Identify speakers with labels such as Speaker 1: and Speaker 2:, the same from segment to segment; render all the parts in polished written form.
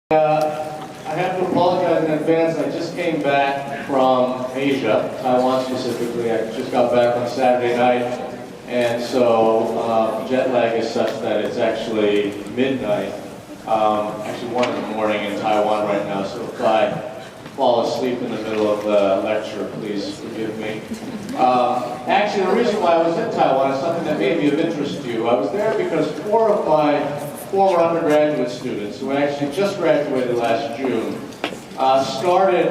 Speaker 1: I have to apologize in advance. I just came back from Asia, Taiwan specifically. I just got back on Saturday night, and so jet lag is such that it's actually midnight, actually 1 in the morning in Taiwan right now, so if I fall asleep in the middle of the lecture, please forgive me. Actually, the reason why I was in Taiwan is something that may be of interest to you. I was there because 4 of my former undergraduate students, who actually just graduated last June, started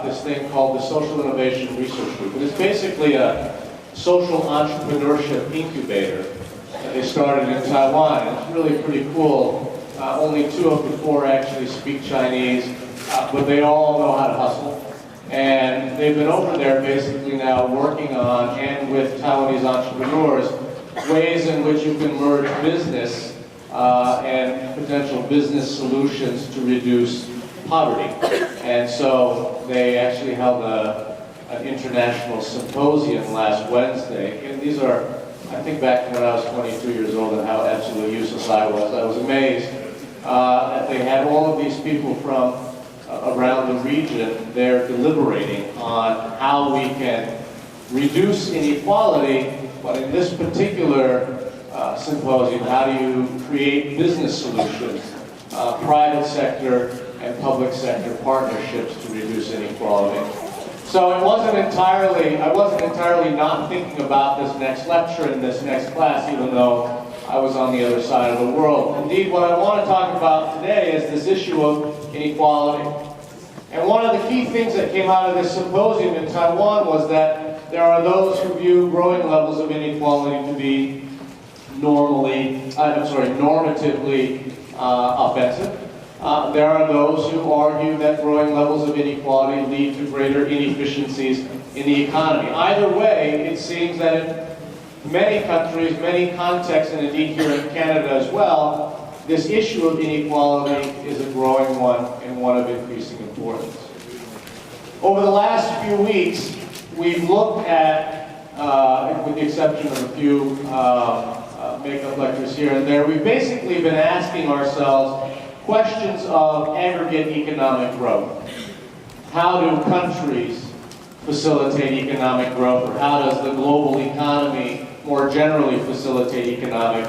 Speaker 1: this thing called the Social Innovation Research Group. It is basically a social entrepreneurship incubator that they started in Taiwan. And it's really pretty cool. Only 2 of the 4 actually speak Chinese, but they all know how to hustle. And they've been over there basically now working on, and with Taiwanese entrepreneurs, ways in which you can merge business and potential business solutions to reduce poverty. And so they actually held an international symposium last Wednesday. And these are, I think back to when I was 22 years old and how absolutely useless I was amazed that they had all of these people from around the region there deliberating on how we can reduce inequality, but in this particular symposium, how do you create business solutions, private sector and public sector partnerships to reduce inequality. So I wasn't entirely not thinking about this next lecture in this next class, even though I was on the other side of the world. Indeed, what I want to talk about today is this issue of inequality. And one of the key things that came out of this symposium in Taiwan was that there are those who view growing levels of inequality to be normatively offensive. There are those who argue that growing levels of inequality lead to greater inefficiencies in the economy. Either way, it seems that in many countries, many contexts, and indeed here in Canada as well, this issue of inequality is a growing one and one of increasing importance. Over the last few weeks, we've looked at, with the exception of a few makeup lectures here and there, we've basically been asking ourselves questions of aggregate economic growth. How do countries facilitate economic growth, or how does the global economy more generally facilitate economic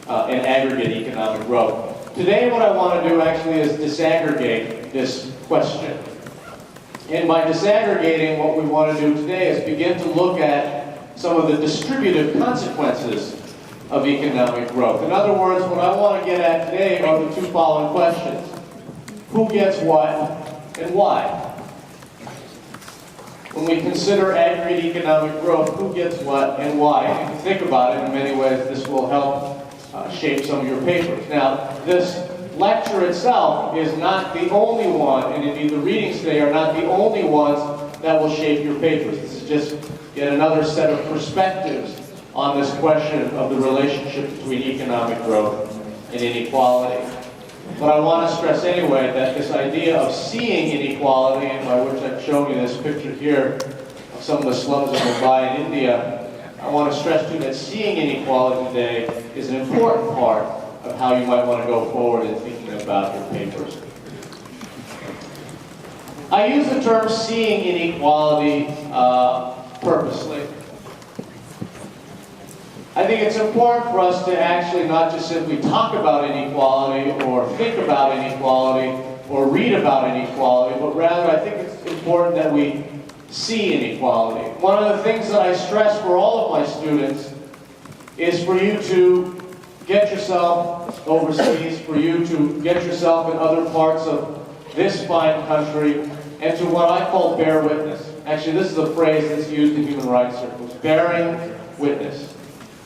Speaker 1: and aggregate economic growth? Today what I want to do actually is disaggregate this question. And by disaggregating, what we want to do today is begin to look at some of the distributive consequences of economic growth. In other words, what I want to get at today are the 2 following questions. Who gets what and why? When we consider aggregate economic growth, who gets what and why? And if you think about it, in many ways, this will help shape some of your papers. Now, this lecture itself is not the only one, and indeed the readings today are not the only ones that will shape your papers. This is just yet another set of perspectives on this question of the relationship between economic growth and inequality. But I want to stress anyway that this idea of seeing inequality, and by which I've shown you this picture here of some of the slums of Mumbai in India, I want to stress too that seeing inequality today is an important part of how you might want to go forward in thinking about your papers. I use the term seeing inequality purposely. I think it's important for us to actually not just simply talk about inequality or think about inequality or read about inequality, but rather I think it's important that we see inequality. One of the things that I stress for all of my students is for you to get yourself overseas, for you to get yourself in other parts of this fine country, and to what I call bear witness. Actually, this is a phrase that's used in human rights circles, bearing witness.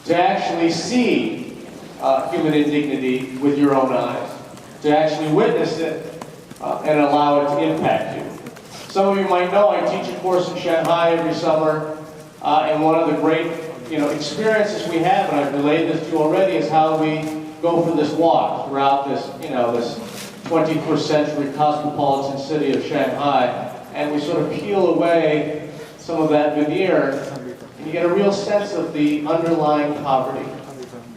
Speaker 1: To actually see human indignity with your own eyes, to actually witness it and allow it to impact you. Some of you might know I teach a course in Shanghai every summer, and one of the great experiences we have, and I've relayed this to you already, is how we go for this walk throughout this, this 21st century cosmopolitan city of Shanghai, and we sort of peel away some of that veneer, and you get a real sense of the underlying poverty.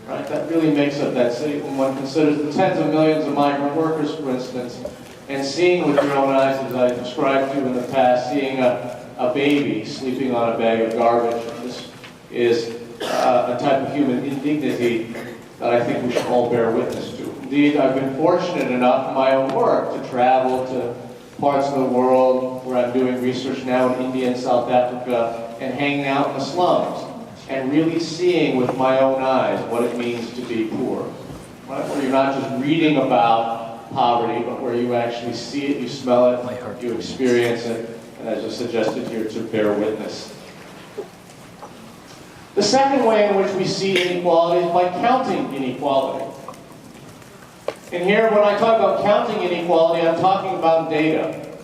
Speaker 1: right? That really makes up that city when one considers the tens of millions of migrant workers, for instance, and seeing with your own eyes, as I described to you in the past, seeing a baby sleeping on a bag of garbage. This is a type of human indignity that I think we should all bear witness to. Indeed, I've been fortunate enough in my own work to travel to parts of the world where I'm doing research now in India and South Africa and hanging out in the slums and really seeing with my own eyes what it means to be poor. Right? Where you're not just reading about poverty, but where you actually see it, you smell it, you experience it, and as I suggested here, to bear witness. The second way in which we see inequality is by counting inequality. And here, when I talk about counting inequality, I'm talking about data.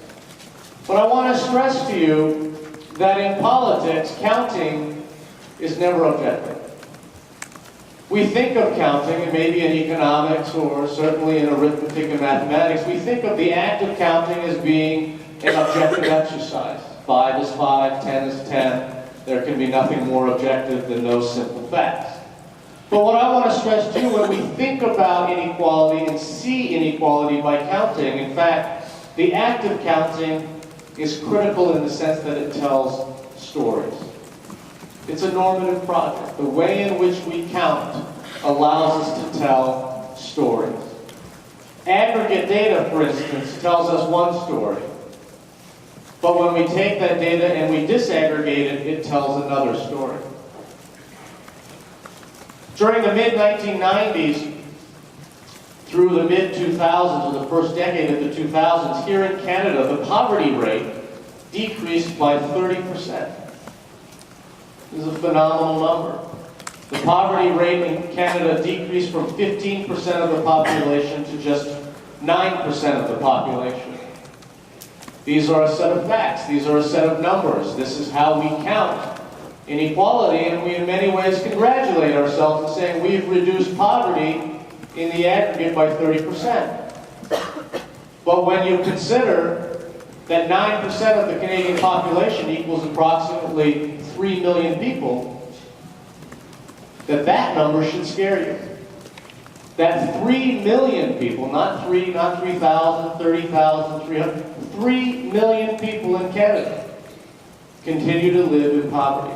Speaker 1: But I want to stress to you that in politics, counting is never objective. We think of counting, and maybe in economics or certainly in arithmetic and mathematics, we think of the act of counting as being an objective exercise. 5 is 5, 10 is 10. There can be nothing more objective than those simple facts. But what I want to stress too, when we think about inequality and see inequality by counting, in fact, the act of counting is critical in the sense that it tells stories. It's a normative project. The way in which we count allows us to tell stories. Aggregate data, for instance, tells us one story. But when we take that data and we disaggregate it, it tells another story. During the mid-1990s through the mid-2000s, or the first decade of the 2000s, here in Canada, the poverty rate decreased by 30%. This is a phenomenal number. The poverty rate in Canada decreased from 15% of the population to just 9% of the population. These are a set of facts. These are a set of numbers. This is how we count inequality, and we in many ways congratulate ourselves in saying we've reduced poverty in the aggregate by 30%. But when you consider that 9% of the Canadian population equals approximately 3 million people, that number should scare you. That 3 million people, not 3,000, 30,000, 300, 3 million people in Canada continue to live in poverty.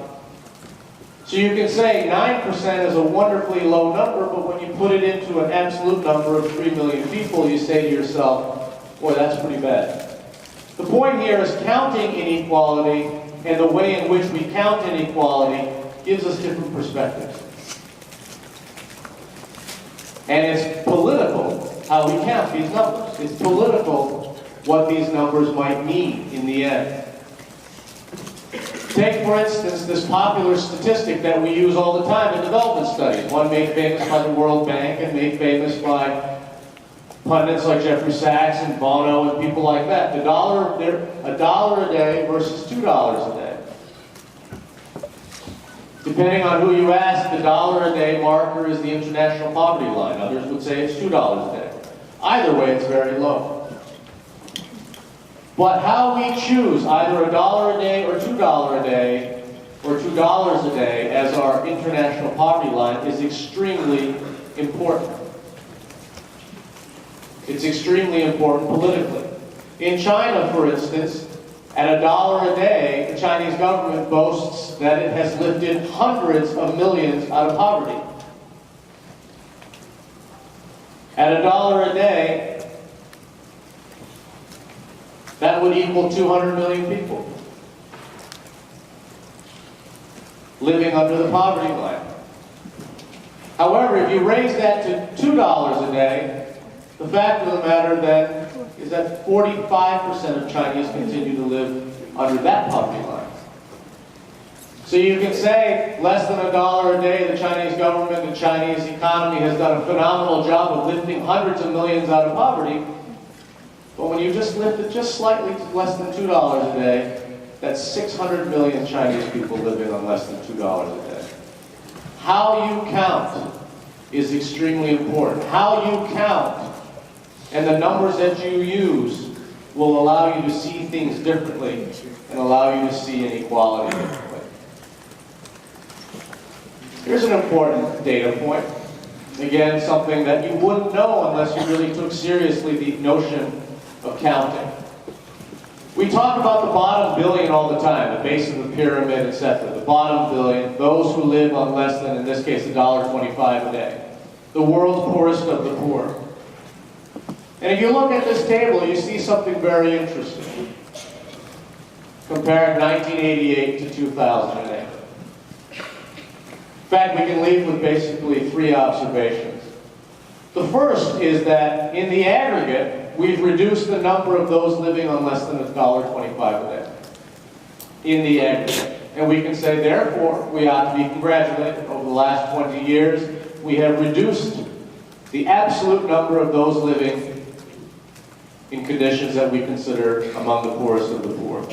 Speaker 1: So you can say 9% is a wonderfully low number, but when you put it into an absolute number of 3 million people, you say to yourself, boy, that's pretty bad. The point here is counting inequality, and the way in which we count inequality gives us different perspectives. And it's political how we count these numbers. It's political what these numbers might mean in the end. Take, for instance, this popular statistic that we use all the time in development studies, one made famous by the World Bank and made famous by pundits like Jeffrey Sachs and Bono and people like that. A dollar a day versus $2 a day. Depending on who you ask, the $1 a day marker is the international poverty line. Others would say it's $2 a day. Either way, it's very low. But how we choose either $1 a day or $2 a day or $2 a day as our international poverty line is extremely important. It's extremely important politically. In China, for instance, at $1 a day, the Chinese government boasts that it has lifted hundreds of millions out of poverty. At $1 a day, that would equal 200 million people living under the poverty line. However, if you raise that to $2 a day, the fact of the matter then is that 45% of Chinese continue to live under that poverty line. So you can say less than $1 a day, the Chinese government, the Chinese economy has done a phenomenal job of lifting hundreds of millions out of poverty. But when you just lift it just slightly to less than $2 a day, that's 600 million Chinese people living on less than $2 a day. How you count is extremely important. How you count and the numbers that you use will allow you to see things differently and allow you to see inequality differently. Here's an important data point. Again, something that you wouldn't know unless you really took seriously the notion of counting. We talk about the bottom billion all the time, the base of the pyramid, etc. The bottom billion, those who live on less than, in this case, $1.25 a day. The world's poorest of the poor. And if you look at this table, you see something very interesting. Compare 1988 to 2008. In fact, we can leave with basically three observations. The first is that in the aggregate, we've reduced the number of those living on less than $1.25 a day. In the aggregate. And we can say, therefore, we ought to be congratulated. Over the last 20 years, we have reduced the absolute number of those living in conditions that we consider among the poorest of the poor.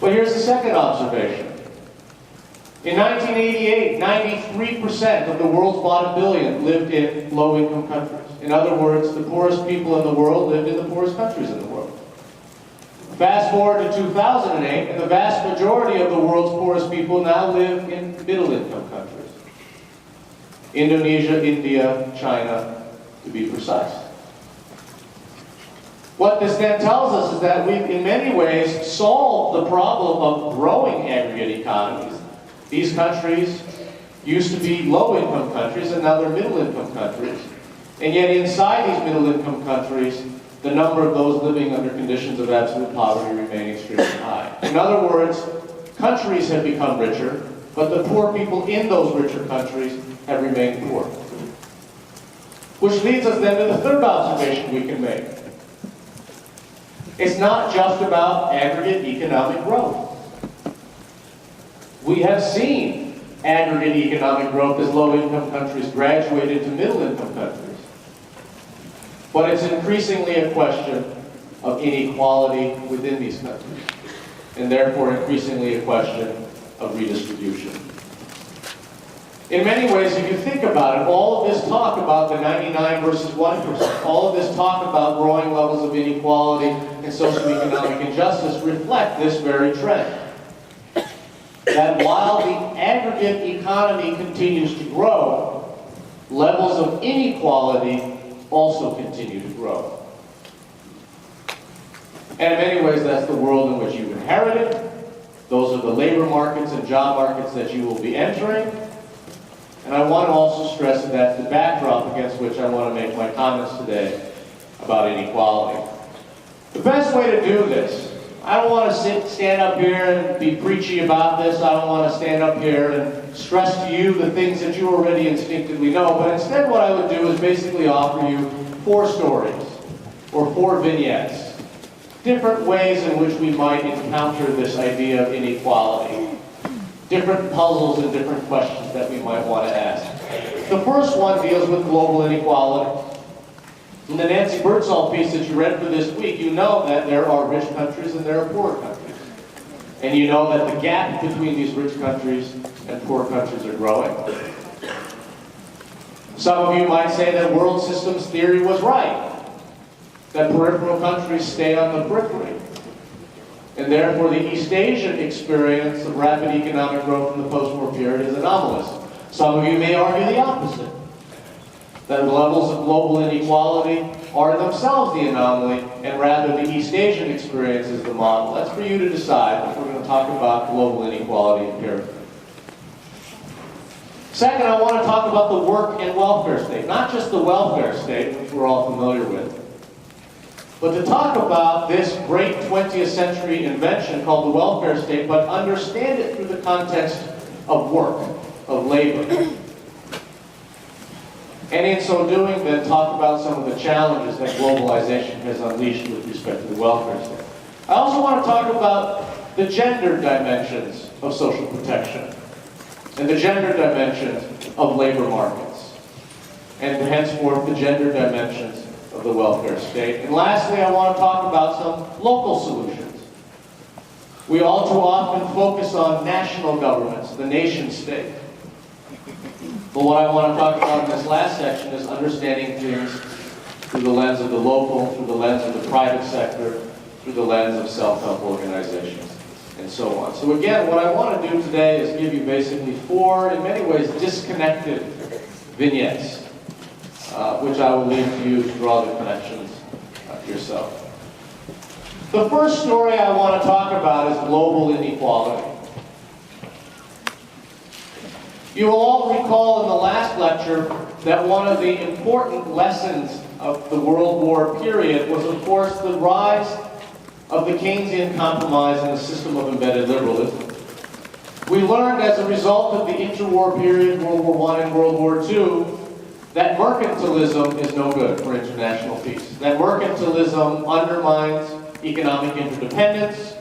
Speaker 1: But here's the second observation. In 1988, 93% of the world's bottom billion lived in low-income countries. In other words, the poorest people in the world lived in the poorest countries in the world. Fast forward to 2008, and the vast majority of the world's poorest people now live in middle-income countries. Indonesia, India, China, to be precise. What this then tells us is that we've, in many ways, solved the problem of growing aggregate economies. These countries used to be low-income countries, and now they're middle-income countries. And yet inside these middle-income countries, the number of those living under conditions of absolute poverty remain extremely high. In other words, countries have become richer, but the poor people in those richer countries have remained poor. Which leads us then to the third observation we can make. It's not just about aggregate economic growth. We have seen aggregate economic growth as low-income countries graduate into middle-income countries. But it's increasingly a question of inequality within these countries, and therefore increasingly a question of redistribution. In many ways, if you think about it, all of this talk about the 99 versus 1%, all of this talk about growing levels of inequality and socioeconomic injustice reflect this very trend. That while the aggregate economy continues to grow, levels of inequality also continue to grow. And in many ways, that's the world in which you've inherited. Those are the labor markets and job markets that you will be entering. And I want to also stress that that's the backdrop against which I want to make my comments today about inequality. The best way to do this, I don't want to stand up here and be preachy about this. I don't want to stand up here and stress to you the things that you already instinctively know. But instead what I would do is basically offer you 4 stories or 4 vignettes. Different ways in which we might encounter this idea of inequality. Different puzzles and different questions that we might want to ask. The first one deals with global inequality. In the Nancy Birdsall piece that you read for this week, you know that there are rich countries and there are poor countries. And you know that the gap between these rich countries and poor countries are growing. Some of you might say that world systems theory was right, that peripheral countries stay on the periphery. And therefore the East Asian experience of rapid economic growth in the post-war period is anomalous. Some of you may argue the opposite, that levels of global inequality are themselves the anomaly, and rather the East Asian experience is the model. That's for you to decide if we're going to talk about global inequality empirically. Second, I want to talk about the work and welfare state, not just the welfare state, which we're all familiar with, but to talk about this great 20th century invention called the welfare state, but understand it through the context of work, of labor. And in so doing, then talk about some of the challenges that globalization has unleashed with respect to the welfare state. I also want to talk about the gender dimensions of social protection and the gender dimensions of labor markets, and henceforth the gender dimensions of the welfare state. And lastly, I want to talk about some local solutions. We all too often focus on national governments, the nation state. But what I want to talk about in this last section is understanding things through the lens of the local, through the lens of the private sector, through the lens of self-help organizations, and so on. So again, what I want to do today is give you basically 4, in many ways, disconnected Vignettes, which I will leave to you to draw the connections yourself. The first story I want to talk about is global inequality. You will all recall in the last lecture that one of the important lessons of the World War period was, of course, the rise of the Keynesian compromise and the system of embedded liberalism. We learned as a result of the interwar period, World War I and World War II, that mercantilism is no good for international peace. That mercantilism undermines economic interdependence,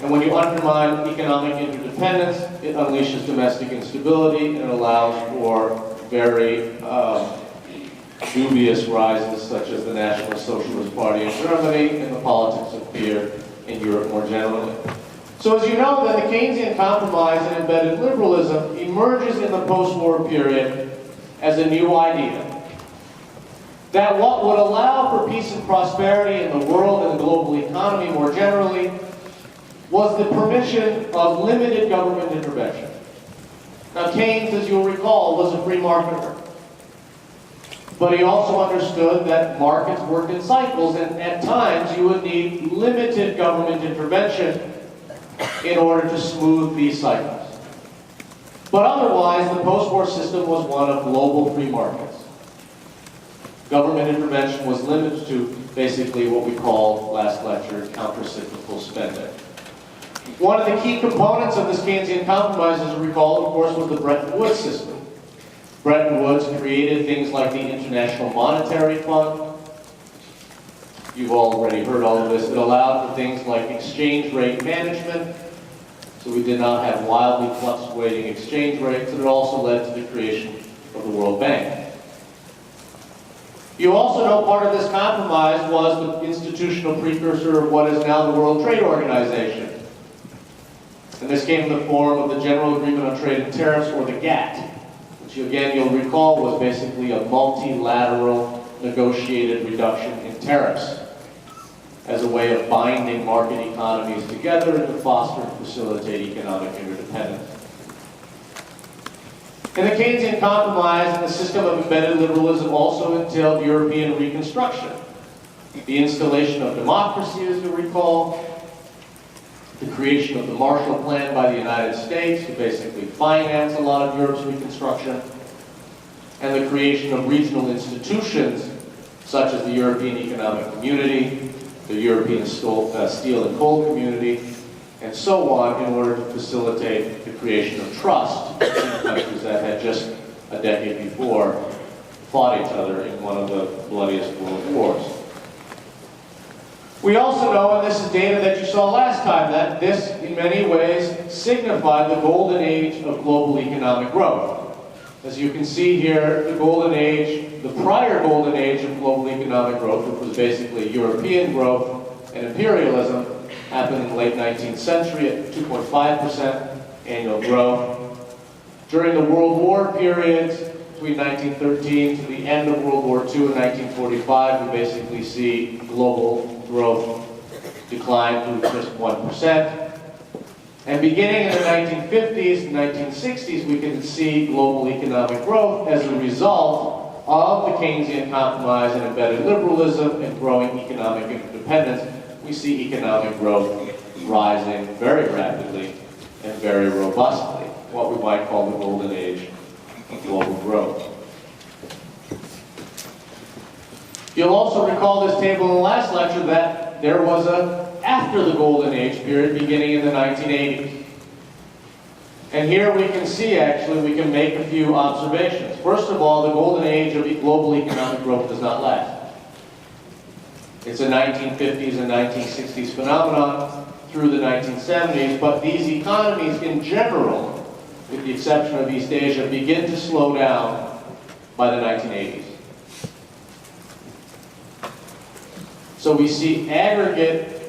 Speaker 1: and when you undermine economic interdependence, it unleashes domestic instability and it allows for very dubious rises such as the National Socialist Party in Germany and the politics of fear in Europe more generally. So as you know, then the Keynesian compromise and embedded liberalism emerges in the post-war period as a new idea. That what would allow for peace and prosperity in the world and the global economy more generally was the permission of limited government intervention. Now Keynes, as you'll recall, was a free marketer. But he also understood that markets worked in cycles, and at times you would need limited government intervention in order to smooth these cycles. But otherwise, the post-war system was one of global free markets. Government intervention was limited to basically what we called, last lecture, counter-cyclical spending. One of the key components of this Keynesian compromise, as you recall, of course, was the Bretton Woods system. Bretton Woods created things like the International Monetary Fund. You've already heard all of this. It allowed for things like exchange rate management, so we did not have wildly fluctuating exchange rates, and it also led to the creation of the World Bank. You also know part of this compromise was the institutional precursor of what is now the World Trade Organization. And this came in the form of the General Agreement on Trade and Tariffs, or the GATT, which again you'll recall was basically a multilateral negotiated reduction in tariffs as a way of binding market economies together and to foster and facilitate economic interdependence. And the Keynesian compromise and the system of embedded liberalism also entailed European reconstruction. The installation of democracy, as you recall, the creation of the Marshall Plan by the United States to basically finance a lot of Europe's reconstruction, and the creation of regional institutions such as the European Economic Community, the European Steel and Coal Community, and so on, in order to facilitate the creation of trust in countries that had just a decade before fought each other in one of the bloodiest world wars. We also know, and this is data that you saw last time, that this in many ways signified the golden age of global economic growth. As you can see here, the golden age, the prior golden age of global economic growth, which was basically European growth and imperialism, happened in the late 19th century at 2.5% annual growth. During the World War periods, between 1913 to the end of World War II in 1945, we basically see global growth decline to just 1%. And beginning in the 1950s and 1960s, we can see global economic growth as a result of the Keynesian compromise and embedded liberalism and growing economic interdependence. We see economic growth rising very rapidly and very robustly, what we might call the golden age of global growth. You'll also recall this table in the last lecture that there was after the golden age period beginning in the 1980s. And here we can see, actually, we can make a few observations. First of all, the golden age of global economic growth does not last. It's a 1950s and 1960s phenomenon through the 1970s, but these economies in general, with the exception of East Asia, begin to slow down by the 1980s. So we see aggregate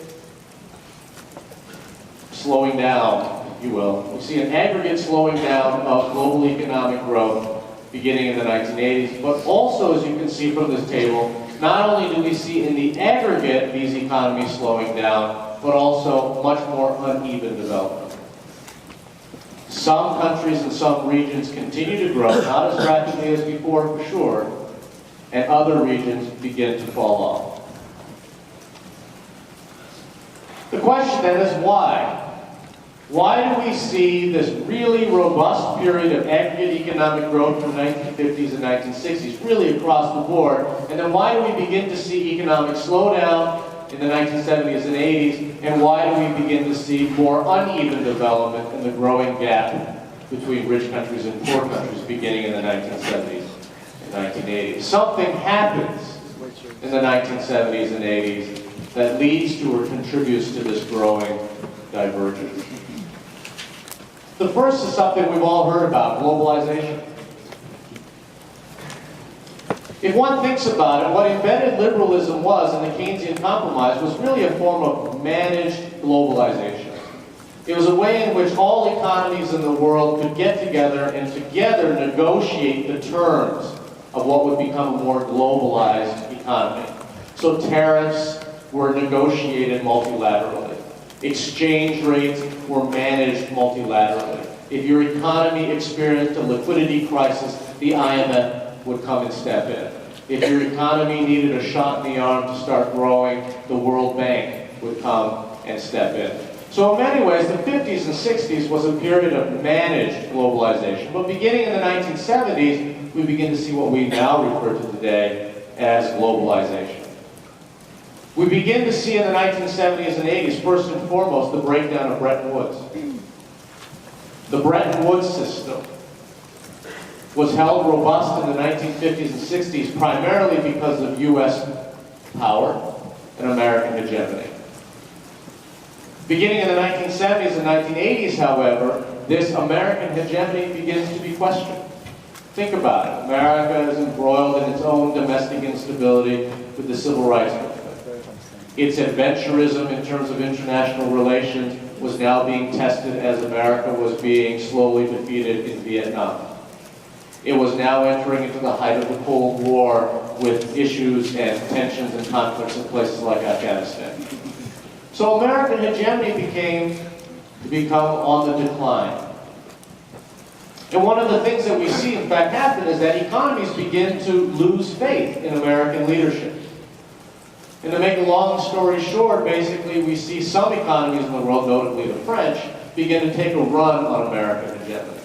Speaker 1: slowing down, if you will. We see an aggregate slowing down of global economic growth beginning in the 1980s, but also, as you can see from this table, not only do we see in the aggregate these economies slowing down, but also much more uneven development. Some countries and some regions continue to grow, not as rapidly as before for sure, and other regions begin to fall off. The question then is why? Why do we see this really robust period of aggregate economic growth from the 1950s and 1960s, really across the board, and then why do we begin to see economic slowdown in the 1970s and 80s, and why do we begin to see more uneven development in the growing gap between rich countries and poor countries beginning in the 1970s and 1980s? Something happens in the 1970s and 80s that leads to or contributes to this growing divergence. The first is something we've all heard about, globalization. If one thinks about it, what embedded liberalism was in the Keynesian compromise was really a form of managed globalization. It was a way in which all economies in the world could get together and together negotiate the terms of what would become a more globalized economy. So tariffs were negotiated multilaterally. Exchange rates were managed multilaterally. If your economy experienced a liquidity crisis, the IMF would come and step in. If your economy needed a shot in the arm to start growing, the World Bank would come and step in. So in many ways, the 50s and 60s was a period of managed globalization. But beginning in the 1970s, we begin to see what we now refer to today as globalization. We begin to see in the 1970s and 80s, first and foremost, the breakdown of Bretton Woods. The Bretton Woods system was held robust in the 1950s and 60s primarily because of U.S. power and American hegemony. Beginning in the 1970s and 1980s, however, this American hegemony begins to be questioned. Think about it. America is embroiled in its own domestic instability with the civil rights movement. Its adventurism in terms of international relations was now being tested as America was being slowly defeated in Vietnam. It was now entering into the height of the Cold War with issues and tensions and conflicts in places like Afghanistan. So American hegemony become on the decline. And one of the things that we see, in fact, happen is that economies begin to lose faith in American leadership. And to make a long story short, basically we see some economies in the world, notably the French, begin to take a run on American hegemony.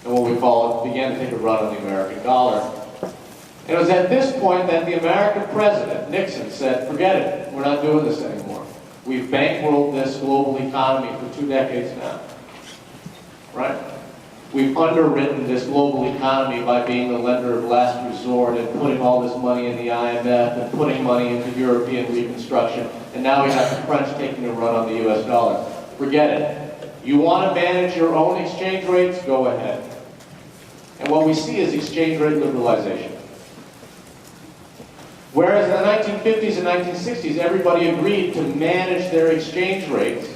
Speaker 1: And what we call it, began to take a run on the American dollar. And it was at this point that the American president, Nixon, said, forget it, we're not doing this anymore. We've bankrolled this global economy for 2 decades now. Right? We've underwritten this global economy by being the lender of last resort and putting all this money in the IMF and putting money into European reconstruction. And now we have the French taking a run on the US dollar. Forget it. You want to manage your own exchange rates? Go ahead. And what we see is exchange rate liberalization. Whereas in the 1950s and 1960s, everybody agreed to manage their exchange rates,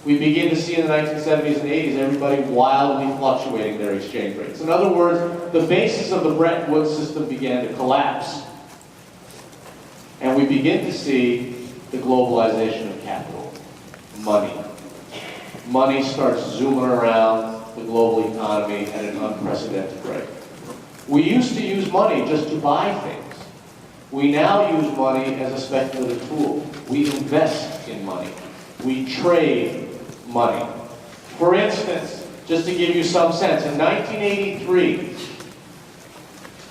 Speaker 1: we begin to see in the 1970s and 80s everybody wildly fluctuating their exchange rates. In other words, the basis of the Bretton Woods system began to collapse. And we begin to see the globalization of capital, money. Money starts zooming around the global economy at an unprecedented rate. We used to use money just to buy things. We now use money as a speculative tool. We invest in money. We trade money. For instance, just to give you some sense, in 1983,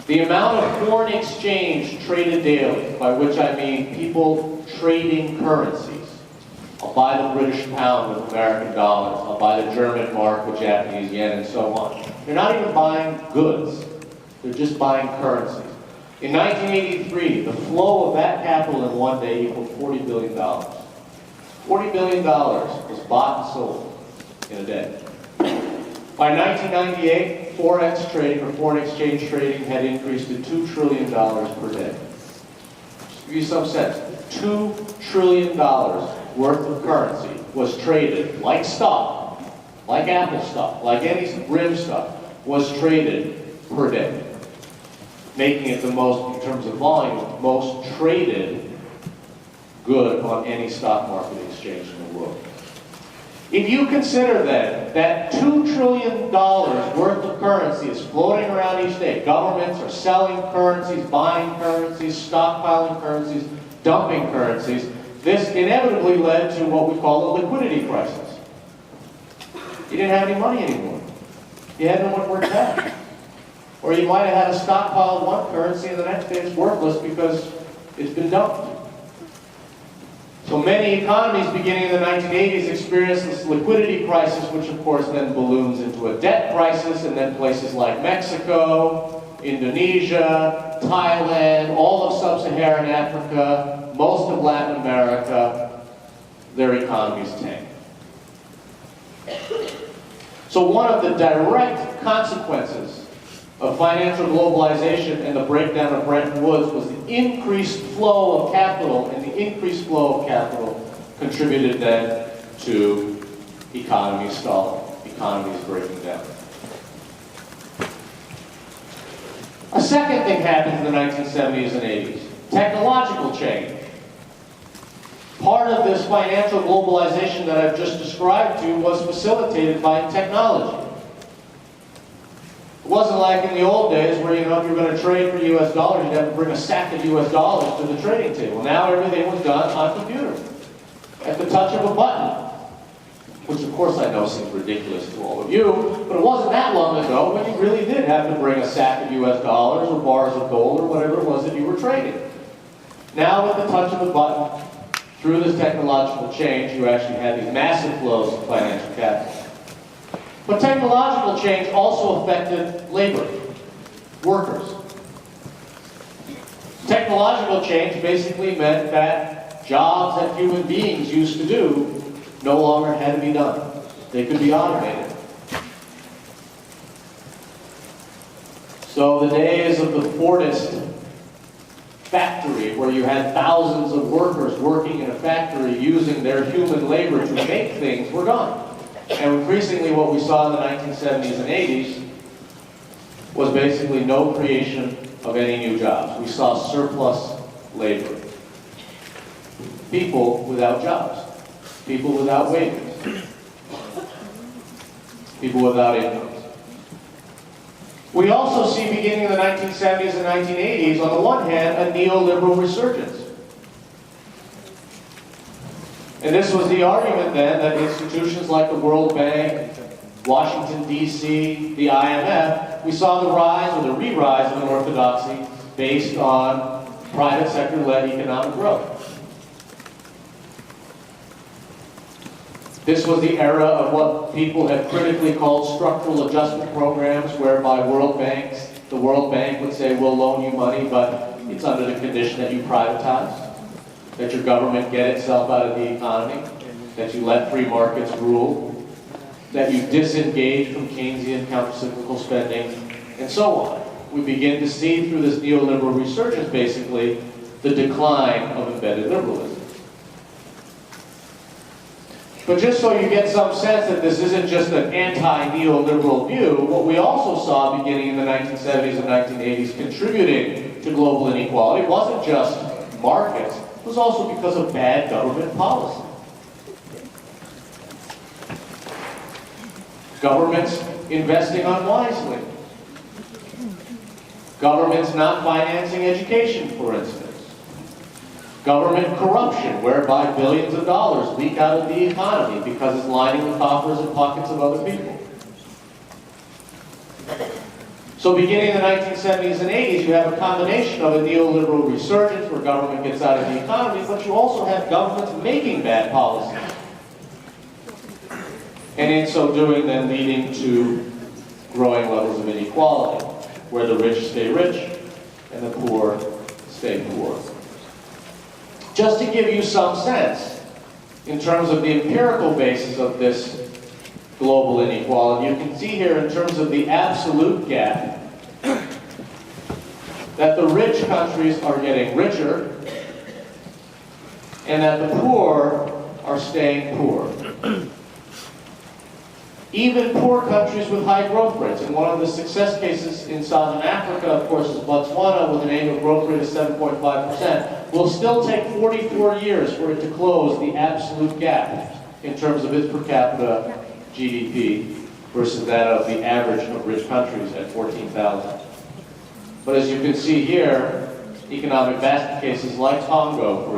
Speaker 1: the amount of foreign exchange traded daily, by which I mean people trading currencies. I'll buy the British pound with American dollars. I'll buy the German mark with Japanese yen and so on. They're not even buying goods. They're just buying currencies. In 1983, the flow of that capital in one day equaled $40 billion. $40 billion was bought and sold in a day. By 1998, Forex trading, or foreign exchange trading, had increased to $2 trillion per day. Just to give you some sense, $2 trillion worth of currency was traded, like stock, like Apple stock, like any RIM stock, was traded per day, making it the most, in terms of volume, most traded good on any stock market exchange in the world. If you consider then that $2 trillion worth of currency is floating around each day, governments are selling currencies, buying currencies, stockpiling currencies, dumping currencies, this inevitably led to what we call a liquidity crisis. You didn't have any money anymore. You had no one worth cash. Or you might have had a stockpile of one currency and the next day it's worthless because it's been dumped. So many economies beginning in the 1980s experienced this liquidity crisis, which of course then balloons into a debt crisis, and then places like Mexico, Indonesia, Thailand, all of sub-Saharan Africa, most of Latin America, their economies tank. So one of the direct consequences of financial globalization and the breakdown of Bretton Woods was the increased flow of capital, and the increased flow of capital contributed then to economies stalling, economies breaking down. A second thing happened in the 1970s and 80s, technological change. Part of this financial globalization that I've just described to you was facilitated by technology. It wasn't like in the old days where, if you were going to trade for US dollars, you'd have to bring a sack of US dollars to the trading table. Now everything was done on computer, at the touch of a button. Which of course I know seems ridiculous to all of you, but it wasn't that long ago when you really did have to bring a sack of US dollars or bars of gold or whatever it was that you were trading. Now with the touch of a button, through this technological change, you actually had these massive flows of financial capital. But technological change also affected labor, workers. Technological change basically meant that jobs that human beings used to do no longer had to be done. They could be automated. So the days of the Fordist factory, where you had thousands of workers working in a factory using their human labor to make things, were gone. And increasingly what we saw in the 1970s and 80s was basically no creation of any new jobs. We saw surplus labor. People without jobs. People without wages. People without incomes. We also see, beginning in the 1970s and 1980s, on the one hand, a neoliberal resurgence. And this was the argument then that institutions like the World Bank, Washington, D.C., the IMF, we saw the rise or the re-rise of an orthodoxy based on private sector-led economic growth. This was the era of what people have critically called structural adjustment programs, whereby the World Bank would say, we'll loan you money, but it's under the condition that you privatize, that your government get itself out of the economy, that you let free markets rule, that you disengage from Keynesian countercyclical spending, and so on. We begin to see through this neoliberal resurgence, basically, the decline of embedded liberalism. But just so you get some sense that this isn't just an anti-neoliberal view, what we also saw beginning in the 1970s and 1980s contributing to global inequality wasn't just markets, it was also because of bad government policy. Governments investing unwisely. Governments not financing education, for instance. Government corruption, whereby billions of dollars leak out of the economy because it's lining the coffers and pockets of other people. So beginning in the 1970s and 80s, you have a combination of a neoliberal resurgence where government gets out of the economy, but you also have governments making bad policies. And in so doing, then leading to growing levels of inequality, where the rich stay rich and the poor stay poor. Just to give you some sense, in terms of the empirical basis of this global inequality, you can see here in terms of the absolute gap that the rich countries are getting richer and that the poor are staying poor. Even poor countries with high growth rates, and one of the success cases in Southern Africa, of course, is Botswana, with an annual growth rate of 7.5%, will still take 44 years for it to close the absolute gap in terms of its per capita GDP versus that of the average of rich countries at 14,000. But as you can see here, economic basket cases like Congo, for